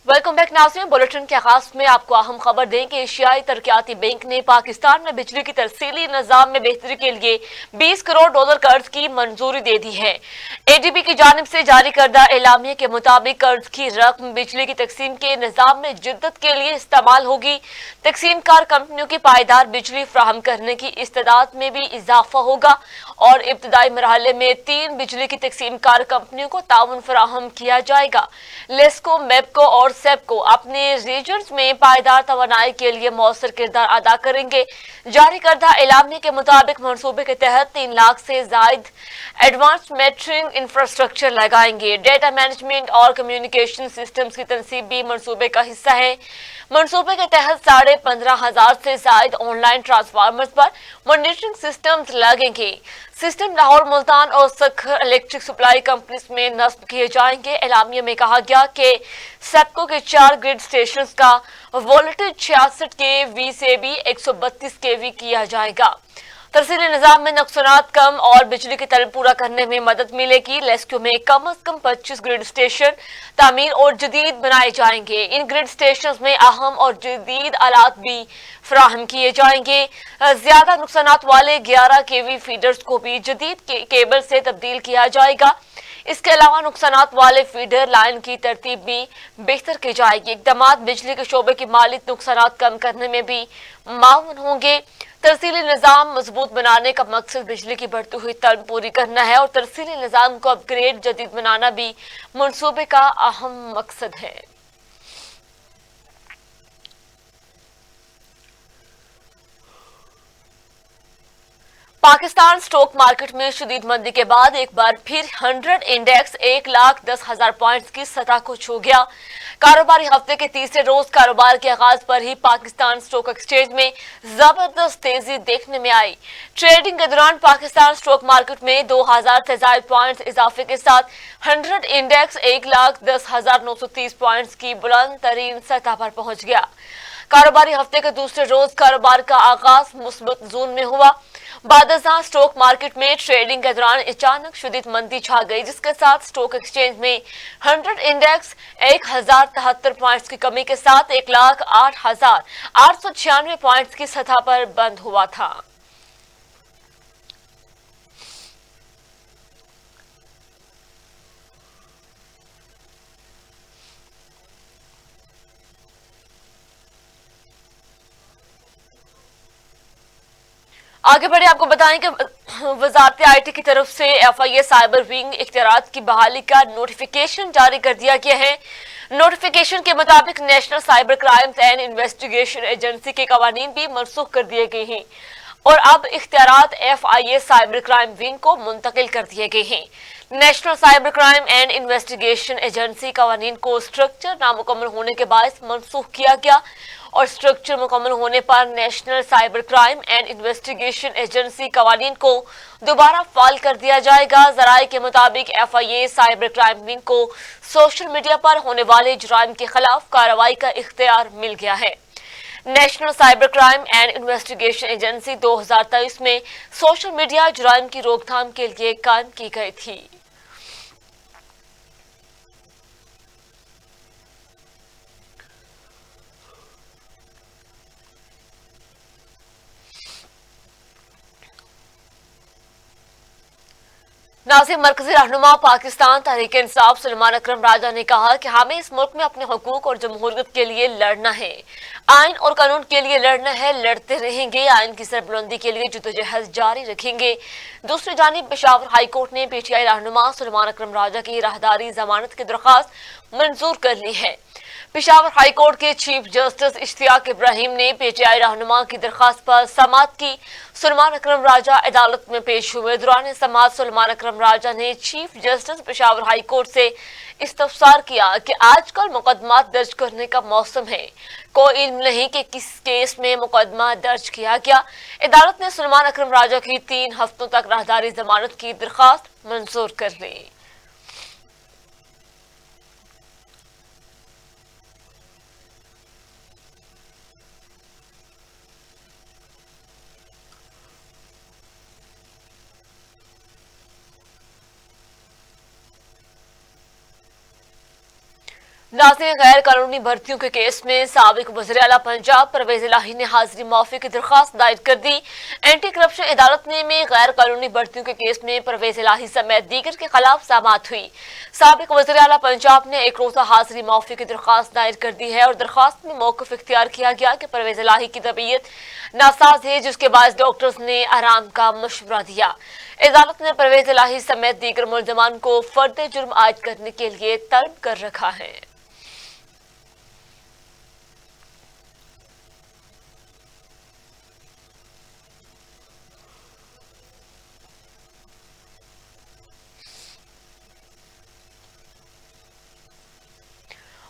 Welcome back नाज़रीन। Bulletin के आगाज में आपको अहम खबर दें कि एशियाई तरक्याती बैंक ने पाकिस्तान में बिजली की तरसीली निजाम में बेहतरी के लिए 20 करोड़ डॉलर कर्ज की मंजूरी दे दी है। एडीबी की जानिब से जारी करदा एलामिया के मुताबिक कर्ज की रकम बिजली की तकसीम के निजाम में जिद्दत के लिए इस्तेमाल होगी। तकसीम कार कंपनियों की पायदार बिजली फ्राहम करने की इस्तेदाद में भी इजाफा होगा और इब्तदाई मरहले में 3 बिजली की तकसीम कार कंपनियों को ताउन फराहम किया जाएगा। लेस्को, मेपको और सेपको अपने रीजन्स में पायदार तवानाई के लिए मौसर किरदार अदा करेंगे। जारी करदा एलामिया के मुताबिक मनसूबे के तहत 3 लाख से जायद एडवांस मेटरिंग इंफ्रास्ट्रक्चर लगाएंगे। डेटा मैनेजमेंट और कम्युनिकेशन सिस्टम्स की तनसीब भी मनसूबे का हिस्सा है। मनसूबे के तहत 15,500 से जायद ऑनलाइन ट्रांसफार्मर्स पर मॉनिटरिंग सिस्टम्स लगेंगे। सिस्टम लाहौर, मुल्तान और सखर इलेक्ट्रिक सप्लाई कंपनीज में नस्ब किए जाएंगे। एलामिया में कहा गया कि सेपको के 4 ग्रिड स्टेशन का वोल्टेज 66 केवी से भी 132 केवी किया जाएगा। तरसीली निजाम में नुकसानात कम और बिजली की तलब पूरा करने में मदद मिलेगी। लेस्क्यू में कम अज कम 25 ग्रिड स्टेशन तामीर और जदीद बनाए जाएंगे। इन ग्रिड स्टेशन में अहम और जदीद आलात भी फराहम किए जाएंगे। ज्यादा नुकसानात वाले 11 केवी फीडर्स को भी जदीद केबल से तब्दील किया जाएगा। इसके अलावा नुकसानात वाले फीडर लाइन की तरतीब भी बेहतर की जाएगी। इकदामात बिजली के शोबे की माली नुकसानात कम करने में भी माउन होंगे। तरसीली निजाम मजबूत बनाने का मकसद बिजली की बढ़ती हुई तलब पूरी करना है और तरसीली निजाम को अपग्रेड जदीद बनाना भी मंसूबे का अहम मकसद है। पाकिस्तान स्टॉक मार्केट में शदीद मंदी के बाद एक बार फिर 100 इंडेक्स 1,10,000 पॉइंट्स की सतह को छू गया। कारोबारी हफ्ते के तीसरे रोज कारोबार के आगाज पर ही पाकिस्तान स्टॉक एक्सचेंज में जबरदस्त तेजी देखने में आई। ट्रेडिंग के दौरान पाकिस्तान स्टॉक मार्केट में 2,000 से ज्यादा पॉइंट्स इजाफे के साथ 100 इंडेक्स 1,10,930 पॉइंट्स की बुलंद तरीन सतह पर पहुंच गया। कारोबारी हफ्ते के दूसरे रोज कारोबार का आगाज मुस्बत जोन में हुआ। बादशाह स्टॉक मार्केट में ट्रेडिंग के दौरान अचानक शदीद मंदी छा गई, जिसके साथ स्टॉक एक्सचेंज में 100 इंडेक्स 1,073 पॉइंट्स की कमी के साथ 1,08,896 पॉइंट्स की सतह पर बंद हुआ था। आगे बढ़े आपको बताएं कि वजारत आईटी की तरफ से एफआईए साइबर विंग इख्तियारात की बहाली का नोटिफिकेशन जारी कर दिया गया है। नोटिफिकेशन के मुताबिक national cyber crimes and investigation agency के कवानीन भी मनसूख कर दिए गए हैं और अब इख्तियारात एफआईए साइबर क्राइम विंग को मुंतकिल कर दिए गए हैं। National cyber crime and investigation agency कवानीन को स्ट्रक्चर नामुकम्मल होने के बायस मनसूख किया गया और स्ट्रक्चर मुकम्मल होने पर national cyber crime and investigation agency कवानीन को दोबारा फाल कर दिया जाएगा। जराये के मुताबिक एफआईए साइबर क्राइम विंग को सोशल मीडिया पर होने वाले जुराइम के खिलाफ कार्रवाई का इख्तियार मिल गया है। National cyber crime and investigation agency 2023 में सोशल मीडिया जुराइम की रोकथाम के लिए कायम की गई थी। नाज़रीन, मरकजी रहनुमा पाकिस्तान तहरीक इंसाफ सलमान अकरम राजा ने कहा कि हमें इस मुल्क में अपने हुकूक और जमहूरियत के लिए लड़ना है, आइन और कानून के लिए लड़ना है, लड़ते रहेंगे, आइन की सरबुलंदी के लिए जद्दोजहद जारी रखेंगे। दूसरी जानिब पेशावर हाई कोर्ट ने पीटीआई रहनुमा सलमान अकरम राजा की राहदारी जमानत की दरख्वास्त मंजूर कर ली है। पेशावर हाई कोर्ट के चीफ जस्टिस इश्तियाक इब्राहिम ने पीटीआई रहनुमा की दरख्वास्त पर समाअत की। सलमान अकरम राजा अदालत में पेश हुए। दौरान समाअत सलमान अकरम राजा ने chief justice Peshawar high court से इस्तफसार किया कि आजकल मुकदमा दर्ज करने का मौसम है, कोई इल्म नहीं कि किस केस में मुकदमा दर्ज किया गया। अदालत ने सलमान अकरम राजा की 3 हफ्तों तक राहदारी जमानत की दरख्वास्त मंजूर कर ली। नाज़रीन, गैर कानूनी भर्तियों के केस में साबिक वज़ीर-ए-आला पंजाब परवेज इलाही ने हाजिरी माफी की दरख्वास्त दायर कर दी। एंटी करप्शन अदालत ने में गैर कानूनी भर्तियों के केस में परवेज इलाही समेत दीगर के खिलाफ समाअत हुई। साबिक वज़ीर-ए-आला पंजाब ने एक रोज़ा हाजिरी माफी की दरख्वास्त दायर कर दी है और दरख्वास्त में मौक़िफ़ इख्तियार किया गया कि परवेज इलाही की तबीयत नासाज है, जिसके बाद डॉक्टर्स ने आराम का मशवरा दिया। अदालत ने परवेज इलाही समेत दीगर मुल्ज़िमान को फर्द जुर्म आयद करने के लिए तलब कर रखा है।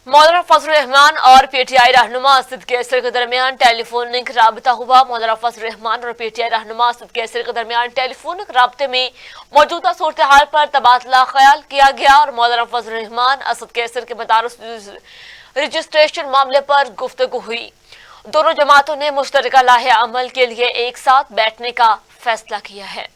मौलाना फजल रहमान और पीटीआई रहनुमा असद कैसर के दरमियान टेलीफोनिक राबता हुआ। मौलाना फजल रहमान और पीटीआई रहनुमा असद कैसर के दरमियान टेलीफोनिक राबते में मौजूदा सूरत हाल पर तबादला ख्याल किया गया और मौलाना फजल रहमान असद कैसर के मदारस रजिस्ट्रेशन मामले पर गुफ्तगू हुई। दोनों जमातों ने मुश्तरका लाहे अमल के लिए एक साथ बैठने का फैसला किया है।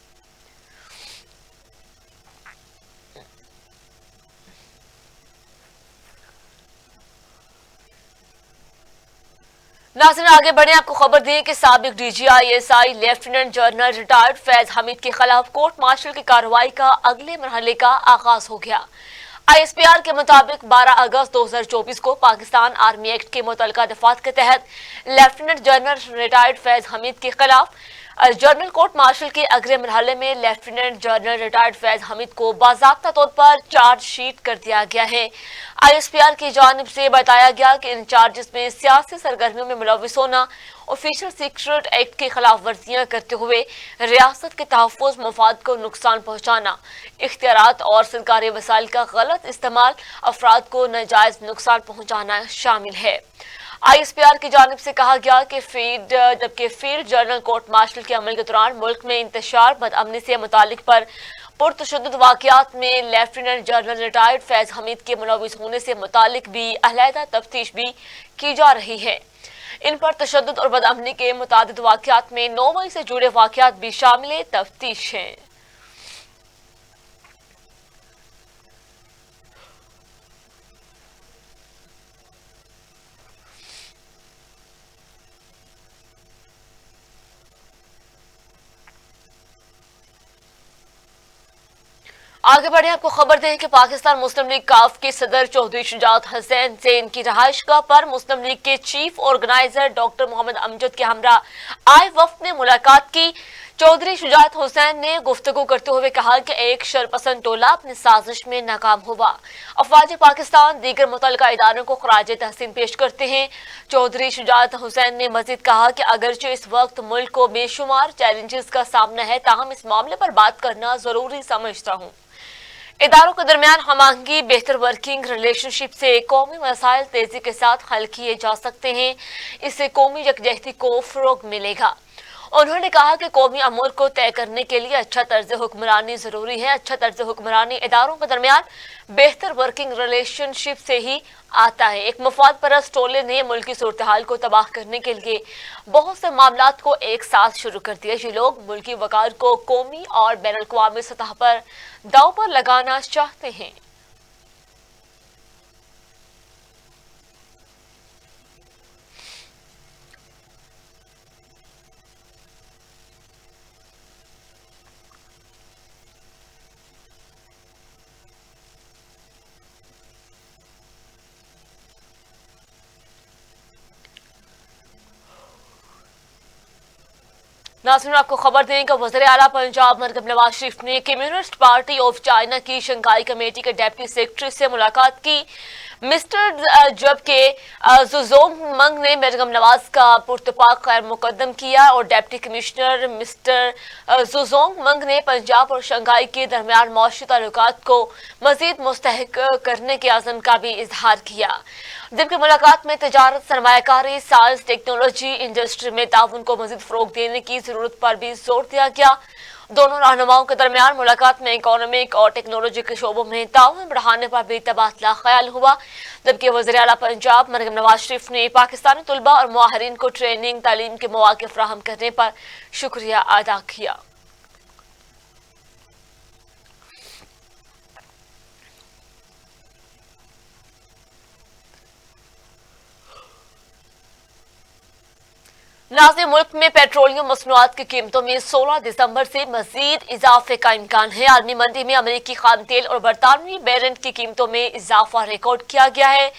नाज़रीन, आगे बढ़े, आपको खबर दें कि साबिक DGISI lieutenant general retired Faiz Hamid के खिलाफ कोर्ट मार्शल की कार्रवाई का अगले मरहले का आगाज हो गया। ISPR के मुताबिक 12 अगस्त 2024 को पाकिस्तान आर्मी एक्ट के मुतलका दफात के तहत lieutenant general retired Faiz Hamid के खिलाफ जनरल कोर्ट मार्शल के अगले मरहले में lieutenant general retired Faiz Hamid को बाज़ाब्ता तौर पर चार्जशीट कर दिया गया है। ISPR की जानिब से बताया गया कि इन चार्जेस में सियासी सरगर्मियों में मुलविस होना, ऑफिशियल सीक्रेट एक्ट की खिलाफ वर्जियां करते हुए रियासत के तहफ़्फ़ुज़ मफाद को नुकसान पहुँचाना, इख्तियारात और सरकारी वसाइल का गलत इस्तेमाल, अफराद को नाजायज नुकसान पहुँचाना शामिल है। ISPR की जानिब से कहा गया कि फील्ड जनरल कोर्ट मार्शल के अमल के दौरान मुल्क में इंतशार बदअमनी से मुतालिक पर पुरतशद्दुद वाक़यात में lieutenant general retired Faiz Hamid के मुलविस होने से मुतालिक भी अलहदा तफ्तीश भी की जा रही है। इन पर तशद्दुद और बदअमनी के मुतादिद वाक़यात में 9 मई से जुड़े वाक़यात भी शामिल तफ्तीश हैं। आगे बढ़े, आपको खबर दें कि पाकिस्तान मुस्लिम लीग काफ के सदर चौधरी शुजात हुसैन से इनकी रहायशगाह पर मुस्लिम लीग के chief organizer doctor Mohammad Amjad के हमरा आए वफ्द ने मुलाकात की। चौधरी शुजात हुसैन ने गुफ्तगू करते हुए कहा कि एक शरपसंद टोला अपनी साजिश में नाकाम हुआ। अफवाज पाकिस्तान दीगर मुतल्लिका इदारों को खराज तहसीन पेश करते हैं। चौधरी शुजात हुसैन ने मजीद कहा कि अगरचे इस वक्त मुल्क को बेशुमार चैलेंजेस का सामना है, ताहम इस मामले पर बात करना जरूरी समझता हूँ। इदारों के दरमियान हमाहंगी, बेहतर वर्किंग रिलेशनशिप से कौमी मसाइल तेजी के साथ हल किए जा सकते हैं। इससे कौमी यकजहती को फरोग मिलेगा। उन्होंने कहा कि कौमी अमूर को तय करने के लिए अच्छा तर्ज हुक्मरानी जरूरी है। अच्छा तर्ज हुक्मरानी इदारों के दरमियान बेहतर वर्किंग रिलेशनशिप से ही आता है। एक मफाद परस्त टोले ने मुल्क की सूरत हाल को तबाह करने के लिए बहुत से मामलात को एक साथ शुरू कर दिया। ये लोग मुल्की वकार को कौमी और बैनुल अक़वामी सतह पर दांव पर लगाना चाहते हैं। नाज़रीन, आपको खबर दें कि वज़ीर-ए-आला पंजाब मरहम नवाज शरीफ ने कम्युनिस्ट पार्टी ऑफ चाइना की शंघाई कमेटी के डिप्टी सेक्रेटरी से मुलाकात की। मिस्टर जबकि जुजोंग ने मरहम नवाज का पुरतपाक खैर मुकदम किया और डिप्टी कमिश्नर मिस्टर जुजोंग ने पंजाब और शंघाई के दरमियान मौशी ताल्लुकात को मजीद मुस्तहक करने के अज़म का भी इजहार किया। जबकि मुलाकात में तजारत, सरमायाकारी, साइंस, टेक्नोलॉजी, इंडस्ट्री में ताउन को मजीद फरोग देने की जरूरत पर भी जोर दिया गया। दोनों रहनुमाओं के दरमियान मुलाकात में इकोनॉमिक और टेक्नोलॉजी के शोबों में ताउन बढ़ाने पर भी तबादला ख्याल हुआ। जबकि वज़ीर-ए-आला पंजाब मरहम नवाज शरीफ ने पाकिस्तानी तलबा और मुआहरीन को ट्रेनिंग तालीम के मौके फराहम करने पर शुक्रिया अदा किया। नाज़रीन, मुल्क में पेट्रोलियम मसनूआत की कीमतों में 16 दिसंबर से मजीद इजाफे का इम्कान है। आलमी मंडी में अमरीकी खाम तेल और बरतानवी बैरेंट की कीमतों में इजाफा रिकॉर्ड किया गया है।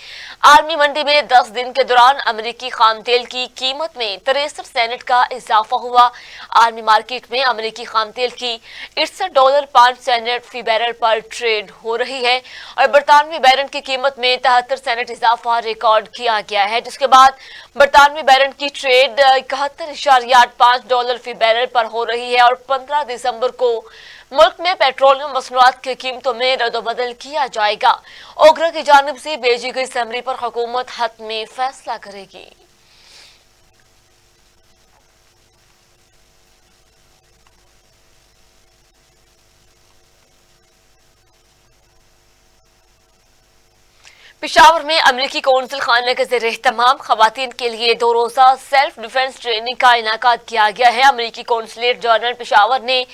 आलमी मंडी में 10 दिन के दौरान अमरीकी खाम तेल की कीमत में 63 सेंट का इजाफा हुआ। आलमी मार्केट में अमरीकी खाम तेल की $61.05 फी बैरल पर ट्रेड हो रही है और बरतानवी बैरेंट की कीमत में 73 सेंट इजाफा रिकॉर्ड किया गया है, जिसके बाद बरतानवी बैरेंट की ट्रेड $71.85 फी बैरल पर हो रही है और 15 दिसंबर को मुल्क में पेट्रोलियम मसनूआत की कीमतों में रद्दबदल किया जाएगा। ओगरा की जानिब से भेजी गई समरी पर हुकूमत हतमी फैसला करेगी। पेशावर में अमरीकी कौंसिल खाना के ज़रिए तमाम खवातीन के लिए 2 रोज़ा सेल्फ डिफेंस ट्रेनिंग का इनाकाद किया गया है। अमरीकी कौंसलेट जनरल पेशावर ने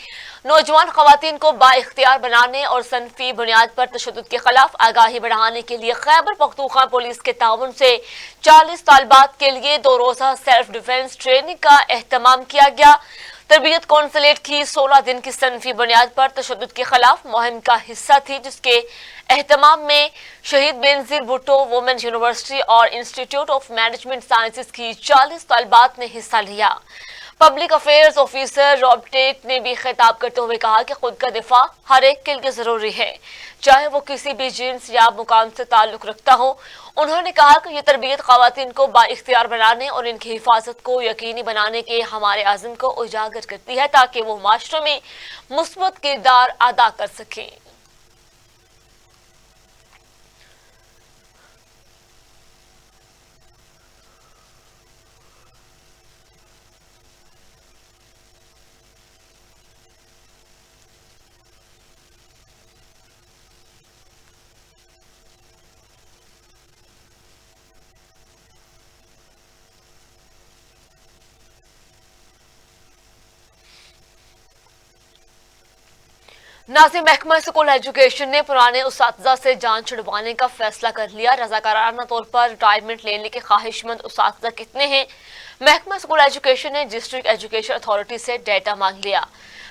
नौजवान खवातीन को बाइख्तियार बनाने और सनफी बुनियाद पर तशद्दुद के खिलाफ आगाही बढ़ाने के लिए खैबर पख्तूनख्वा पुलिस के ताउन से 40 तालबात के लिए 2 रोज़ा सेल्फ डिफेंस ट्रेनिंग का एहतमाम किया गया। तरबियत कौंसलेट की 16 दिन की सनफी बुनियाद पर तशद्दुद के खिलाफ मुहिम का हिस्सा थी, जिसके एहतमाम में शहीद बेनजीर भुट्टो वुमेन यूनिवर्सिटी और इंस्टीट्यूट ऑफ मैनेजमेंट साइंसेज की 40 तालबात ने हिस्सा लिया। Public affairs officer Rob Tate ने भी खिताब करते हुए कहा कि खुद का दिफा हर एक के लिए जरूरी है, चाहे वो किसी भी जिन्स या मुकाम से ताल्लुक रखता हो। उन्होंने कहा कि यह तरबियत खवातीन को बाइख्तियार बनाने और इनकी हिफाजत को यकीनी बनाने के हमारे आज़म को उजागर करती है, ताकि वो माशरे में मुस्बत किरदार अदा कर सकें। नाज़रीन, महकमा स्कूल एजुकेशन ने पुराने उसातिज़ा से जान छुड़वाने का फैसला कर लिया। रज़ाकाराना तौर पर रिटायरमेंट लेने के ख्वाहिशमंद उसातिज़ा कितने हैं? महकमा स्कूल एजुकेशन ने डिस्ट्रिक्ट एजुकेशन अथॉरिटी से डेटा मांग लिया।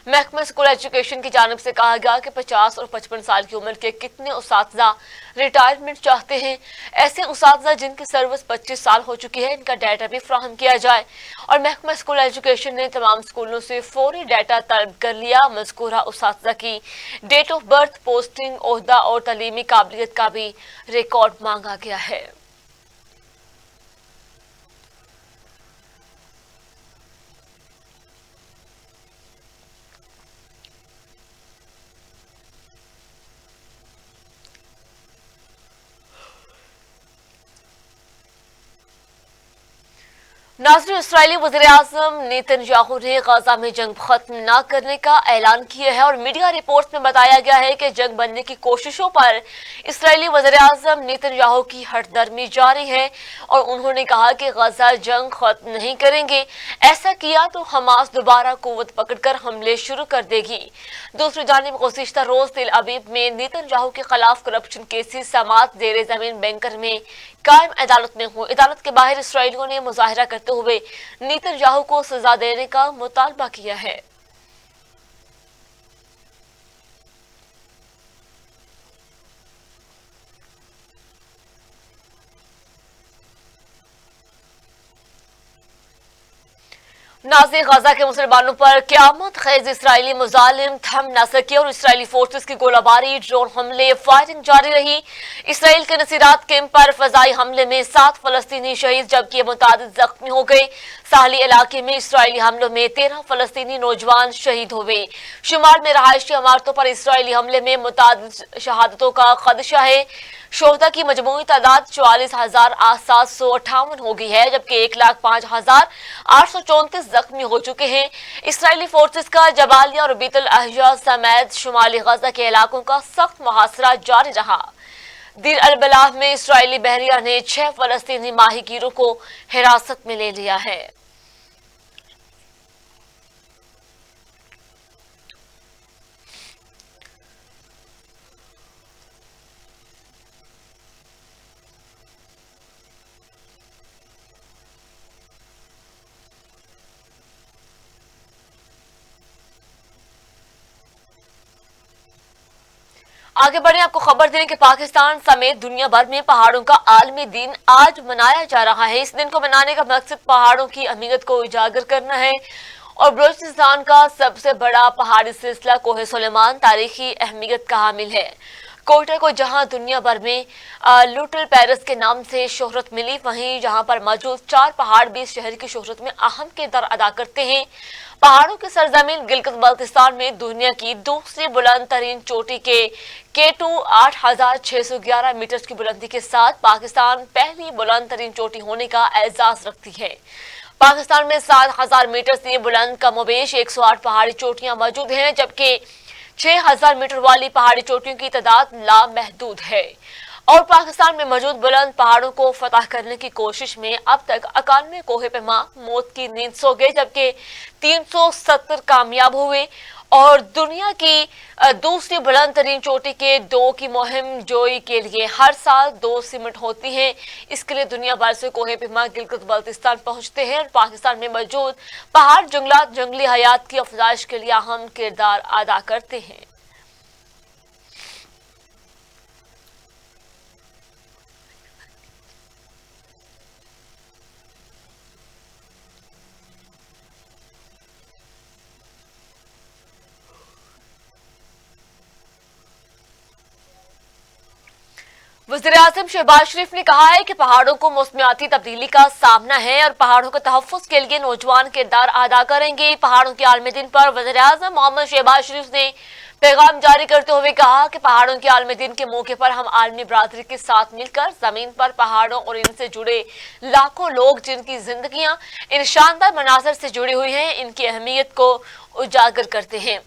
महकमा स्कूल एजुकेशन की जानिब से कहा गया कि 50 और 55 साल की उम्र के कितने उसातिज़ा रिटायरमेंट चाहते हैं। ऐसे उसातिज़ा जिनकी सर्विस 25 साल हो चुकी है, इनका डाटा भी फ्राहम किया जाए। और महकमा स्कूल एजुकेशन ने तमाम स्कूलों से फौरी डाटा तलब कर लिया। मज़कूरा उसातिज़ा की डेट ऑफ बर्थ, पोस्टिंग, ओहदा और तालीमी काबिलियत का भी रिकॉर्ड मांगा गया है। नाज़रीन, इस्राएली वज़ीर-ए-आज़म नेतन्याहू ने गाजा में जंग खत्म न करने का ऐलान किया है और मीडिया रिपोर्ट में बताया गया है कि जंग बनने की कोशिशों पर इस्राएली वज़ीर-ए-आज़म नेतन्याहू की हठधर्मी जारी है और उन्होंने कहा कि गाजा जंग खत्म नहीं करेंगे। ऐसा किया तो हमास दोबारा कुव्वत पकड़कर हमले शुरू कर देगी। दूसरी जानिब गुज़िश्ता रोज तेल अबीब में नेतन्याहू के खिलाफ करप्शन केसेस समात ज़ेरे ज़मीन बैंकर में कायम अदालत में हुई। अदालत के बाहर इसराइलियों ने मुजाहिरा करते हुए नेतन्याहू को सजा देने का मुतालबा किया है। नाज़रीन, गाजा के मुसलमानों पर क़यामत ख़ेज़ इसराइली मुजालिम थम न सके और इसराइली फोर्सेस की गोलाबारी, ड्रोन हमले, फायरिंग जारी रही। इसराइल के नसीरात कैंप पर फ़ज़ाई हमले में 7 फ़लस्तीनी शहीद जबकि मुतादिद जख्मी हो गए। साहली इलाके में इसराइली हमलों में 13 फ़लस्तीनी नौजवान शहीद हुए। शुमाल में रहायशी इमारतों पर इसराइली हमले में मुतादिद शहादतों का खदशा है। शोहदा की मजमूई तादाद 44,758 हो गई है, जबकि 1,05,834 जख्मी हो चुके हैं। इसराइली फोर्सेस का जबालिया और बीतल अहजा समेत शुमाली गजा के इलाकों का सख्त मुहासरा जारी रहा। दीर अल बलाह में इसराइली बहरिया ने 6 फलस्तीनी माहीगीरों को हिरासत में ले लिया है। आगे बढ़े, आपको खबर दें कि पाकिस्तान समेत दुनिया भर में पहाड़ों का आलमी दिन आज मनाया जा रहा है। इस दिन को मनाने का मकसद पहाड़ों की अहमियत को उजागर करना है और बलूचिस्तान का सबसे बड़ा पहाड़ी सिलसिला कोहे सुलेमान तारीखी अहमियत का हामिल है। कोयटा को जहां दुनिया भर में लिटिल पेरिस के नाम से शोहरत मिली, वहीं जहां पर मौजूद 4 पहाड़ भी इस शहर की शोहरत में अहम किरदार अदा करते हैं। पहाड़ों की सरजमीन गिलगित बल्तिस्तान में दुनिया की दूसरी बुलंद तरीन चोटी के K2 8,611 मीटर की बुलंदी के साथ पाकिस्तान पहली बुलंद तरीन चोटी होने का एजाज रखती है। पाकिस्तान में 7,000 मीटर से बुलंद कमोबेश 108 पहाड़ी चोटियां मौजूद हैं, जबकि 6,000 मीटर वाली पहाड़ी चोटियों की तादाद लामहदूद है। और पाकिस्तान में मौजूद बुलंद पहाड़ों को फतह करने की कोशिश में अब तक 91 कोहे पैमा मौत की नींद सो गए, जबकि 370 कामयाब हुए। और दुनिया की दूसरी बुलंद तरीन चोटी के 2 की मुहिम जोई के लिए हर साल 2 सीमेंट होती हैं। इसके लिए दुनिया भर से कोहे पैमा गिलगित बल्तिस्तान पहुंचते हैं और पाकिस्तान में मौजूद पहाड़ जंगलात जंगली हयात की अफजाइश के लिए अहम किरदार अदा करते हैं। वज़ीर-ए-आज़म शहबाज शरीफ ने कहा है कि पहाड़ों को मौसमियाती तब्दीली का सामना है और पहाड़ों के तहफ़्फ़ुज़ के लिए नौजवान किरदार अदा करेंगे। पहाड़ों के आलमी दिन पर वज़ीर-ए-आज़म मोहम्मद शहबाज शरीफ ने पैगाम जारी करते हुए कहा कि पहाड़ों के आलमी दिन के मौके पर हम आलमी बरादरी के साथ मिलकर जमीन पर पहाड़ों और इनसे जुड़े लाखों लोग जिनकी जिंदगियां इन शानदार मनाजर से जुड़ी हुई हैं, इनकी अहमियत को उजागर करते हैं।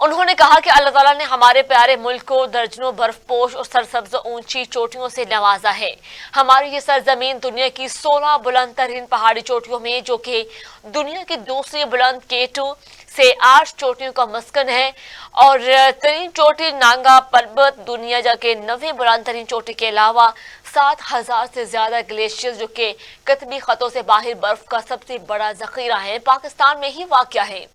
उन्होंने कहा कि अल्लाह ताला ने हमारे प्यारे मुल्क को दर्जनों बर्फपोश और सरसब्ज ऊंची चोटियों से नवाजा है। हमारी ये सरजमीन दुनिया की 16 बुलंद तरीन पहाड़ी चोटियों में, जो कि दुनिया की दूसरी बुलंद K2 से 8 चोटियों का मस्कन है। और तरीन चोटी नांगा पर्वत दुनिया जाके 90 बुलंद तरीन चोटी के अलावा 7,000 से ज्यादा ग्लेशियर, जो कि कतबी खतों से बाहर बर्फ का सबसे बड़ा जखीरा है, पाकिस्तान में ही वाक़या है।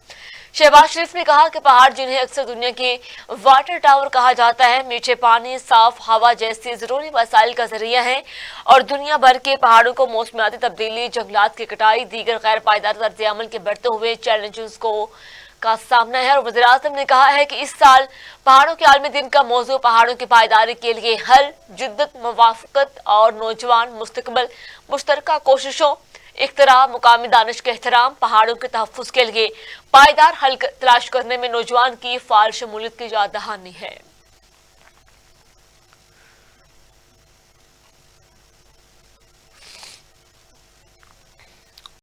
शहबाज शरीफ ने कहा कि पहाड़, जिन्हें अक्सर दुनिया के वाटर टावर कहा जाता है, मीठे पानी, साफ हवा जैसी जरूरी वसाइल का जरिया है और दुनिया भर के पहाड़ों को मौसमियाती तब्दीली, जंगलात की कटाई, दीगर गैर पायदार तर्ज अमल के बढ़ते हुए चैलेंजेस का सामना है। और वज़ीर-ए-आज़म ने कहा है कि इस साल पहाड़ों के आलमी दिन का मौजू पहाड़ों की पायदारी के लिए हल, जिद्दत, मुवाफ़क़त और नौजवान मुस्तक़बिल, मुश्तरका कोशिशों, इख्तिरा, मुकामी दानिश के एहतराम, पहाड़ों के तहफ़्फ़ुज़ के लिए पायदार हल तलाश करने में नौजवान की फ़ाल शमूलियत की याद दहानी है।